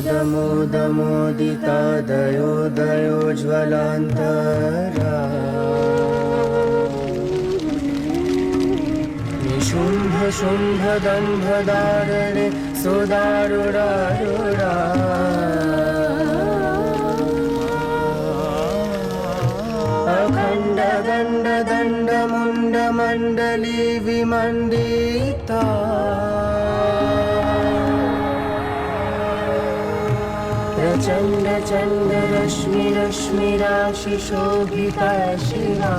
दमोदमोदितादयोदयोज्ज्वलान्तरा निशुम्भ शुम्भ दम्भदारणे सुदारुरारुरा अखण्ड दण्ड दण्ड मुण्ड मण्डली विमण्डिता प्रचण्ड चण्ड रश्मि रश्मि राशि शोभिता शिरा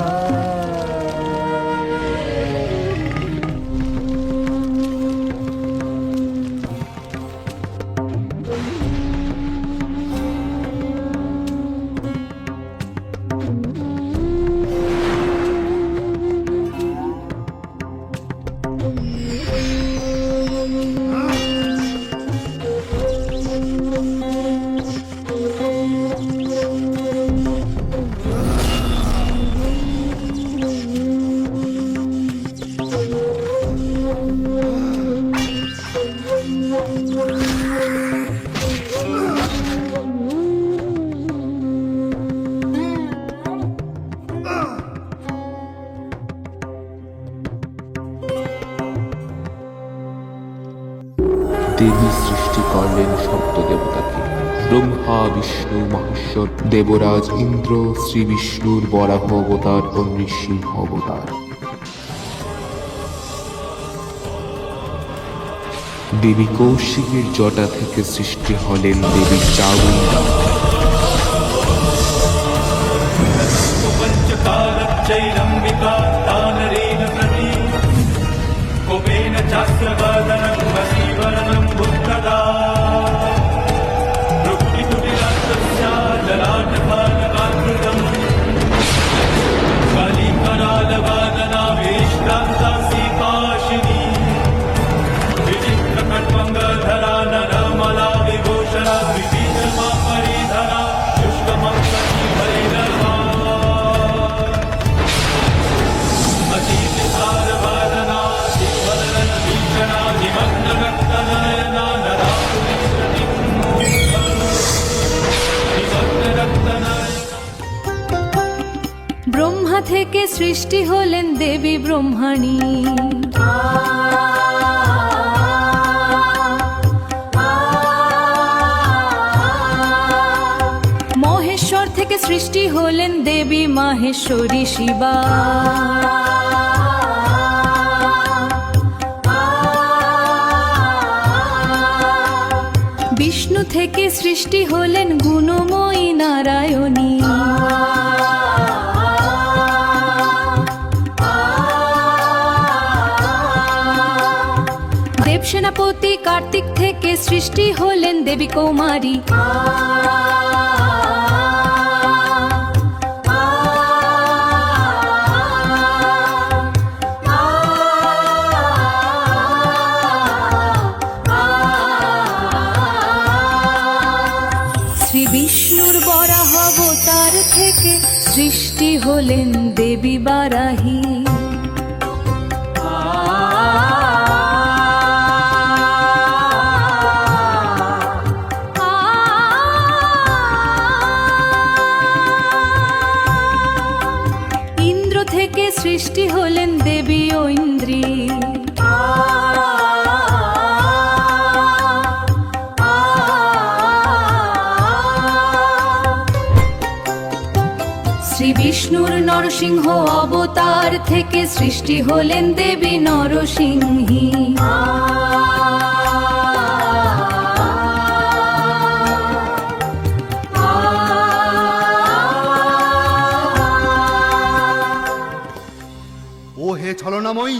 দেবী সৃষ্টি করলেন সপ্ত দেবতাকে। ব্রহ্মা, বিষ্ণু, মহেশ্বর, দেবরাজ ইন্দ্র, শ্রী বিষ্ণুর বরাহ অবতার ও নৃসিংহ অবতার। দেবী কৌশিকের জটা থেকে সৃষ্টি হলেন দেবী চামুণ্ডা। ব্রহ্মা থেকে সৃষ্টি হলেন দেবী ব্রহ্মাণী। মহেশ্বর থেকে সৃষ্টি হলেন দেবী মাহেশ্বরী শিবা। বিষ্ণু থেকে সৃষ্টি হলেন গুণময়ী নারায়ণী। দেবসেনাপতি কার্তিক থেকে সৃষ্টি হলেন দেবী কৌমারী। শ্রী বিষ্ণুর বরাহ অবতার থেকে সৃষ্টি হলেন দেবী বারাহী। ইন্দ্র থেকে সৃষ্টি হলেন দেবী ঐন্দ্রী। শ্রী বিষ্ণুর নরসিংহ অবতার থেকে সৃষ্টি হলেন দেবী নরসিংহী। ও হে ছলনাময়ী,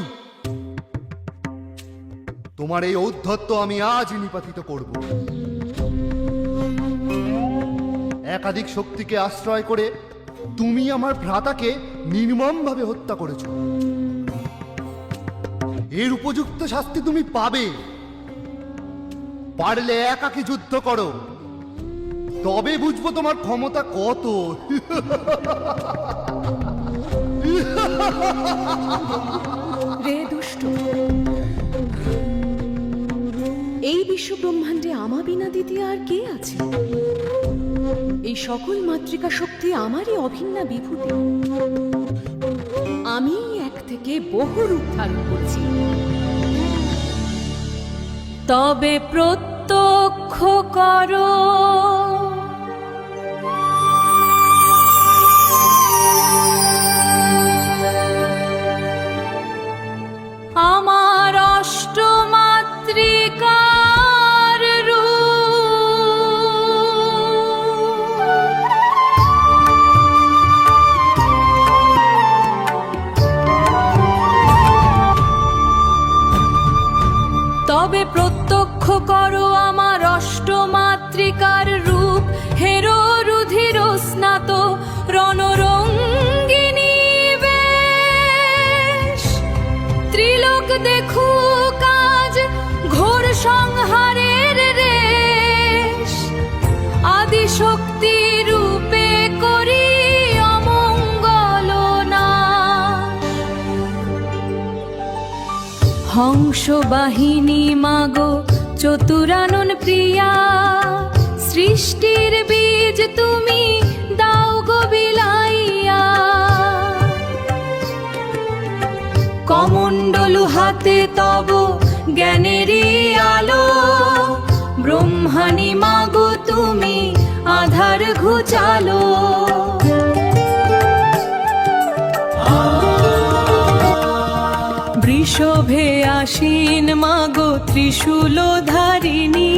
তোমার এই ঔদ্ধত্য আমি আজ নিপাতিত করব। একাধিক শক্তিকে আশ্রয় করে তুমি আমার ভ্রাতাকে নির্মমভাবে হত্যা করেছ। এর উপযুক্ত শাস্তি তুমি পাবে। পারলে একাকী যুদ্ধ করো, তবে বুঝবো তোমার ক্ষমতা কত। রে দুষ্ট, এই বিশ্ব ব্রহ্মাণ্ডে আমা বিনা দ্বিতীয় আর কে আছে? এই সকল মাতৃকা শক্তি আমারই অভিন্না বিভূতি। আমি এক থেকে বহু রূপ ধারণ করছি। তবে প্রত্যক্ষ করো আমার অষ্টমাতৃকার রূপ। তবে প্রত্যক্ষ করো আমার অষ্টমাতৃকার রূপ, হেরো রুধির স্নাত রণরঙ্গিনী বেশ। ত্রিলোক দেখুক আজ ঘোর সংহারের রেশ, আদি শক্তি রূপে করি অমঙ্গল নাশ। হংস বাহিনী মাগো চতুরানন প্রিয়া, সৃষ্টির বীজ তুমি দাও গো বিলাইয়া। কমণ্ডলু হাতে তব জ্ঞানেরই আলো, ব্রহ্মাণী মাগো তুমি আধার ঘুচালো। বৃষভে আসীন মাগো ত্রিশূল ধারিণী,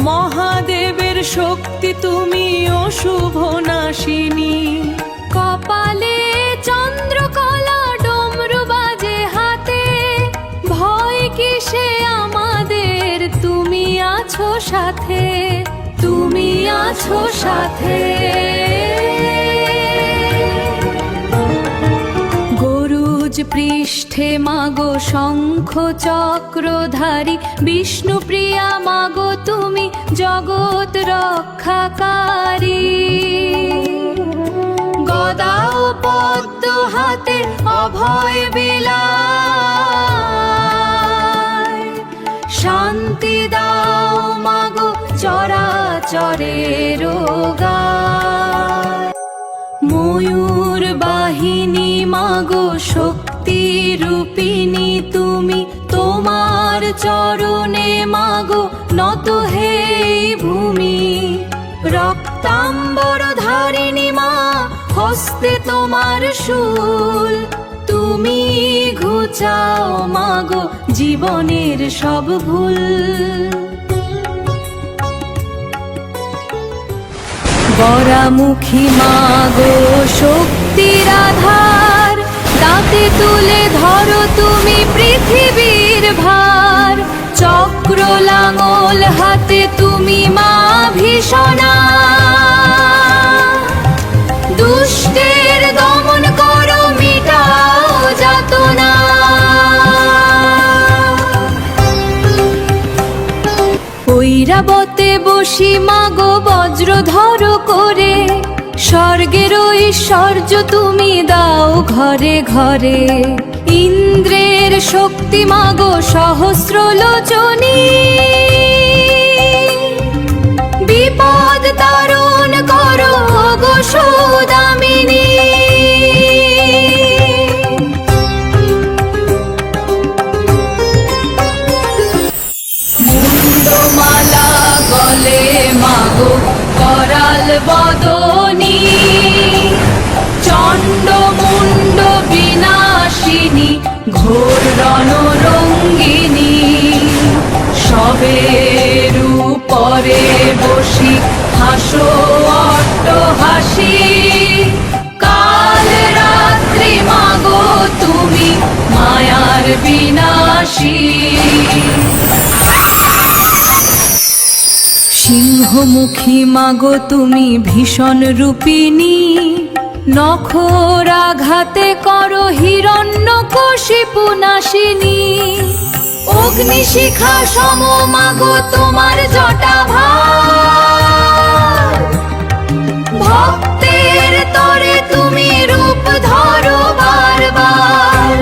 মহাদেবের শক্তি তুমি অশুভ নাশিনী। কপালে চন্দ্রকলা ডমরু বাজে হাতে, ভয় কিসে আমাদের তুমি আছো সাথে, তুমি আছো সাথে। গরুজ পৃষ্ঠে মাগো শঙ্খ চক্রধারী, বিষ্ণুপ্রিয়া মাগো তুমি জগৎ রক্ষাকারী। গদা ও পদ্ম হাতে অভয় বিলায়, শান্তি দাও মাগো চরাচরের গায়। ময়ূর বাহিনী মাগো শক্তি রূপিণী তুমি, তোমার চরণে মাগো নত হে ভূমি। রক্তাম্বর ধারিণী মা হস্তে তোমার শূল, তুমি ঘুচাও মাগো জীবনের সব ভুল। বরামুখী মাগো শক্তির আধার, দাঁতে তুলে ধরো তুমি পৃথিবীর ভার। চক্র লাঙল হাতে তুমি মা ভীষণা, দুষ্টের দমন করো মিটাও যাতনা। ঐরাবতে বসি মাগো বজ্রধর করে, স্বর্গের ঐশ্বর্য তুমি দাও ঘরে ঘরে। ইন্দ্রের শক্তি মাগো সহস্র লোচনী, বিপদ তারণ করো গো সৌদামিনী। মুন্ডমালা গলে মাগো করাল বদনী, চণ্ড মুন্ড বিনাশিনী ঘোর রণরঙ্গিনী। সবের উপরে বসি হাসো অট্টহাসি, কাল রাত্রি মাগো তুমি মায়ার বিনাশী। সিংহমুখী মাগো তুমি ভীষণ রূপিণী, নখর আঘাতে করো হিরণ্যকশিপু নাশিনী। অগ্নিশিখা সম মাগো তোমার জটাভার, ভক্তের তরে তুমি রূপ ধরো বারবার।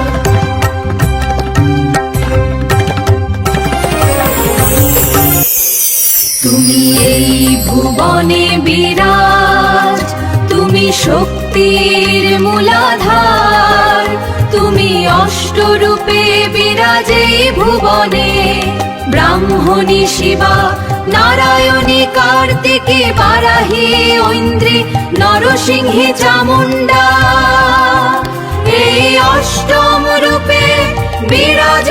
তুমি এই ভুবনে বিরাজ, তুমি শক্তির মূলাধার, তুমি অষ্টরূপে বিরাজে ভুবনে। ব্রাহ্মণী শিবা, নারায়ণী কার্তিকে বারাহি ঐন্দ্রী নরসিংহে চামুণ্ডা, এই অষ্টম রূপে বিরাজ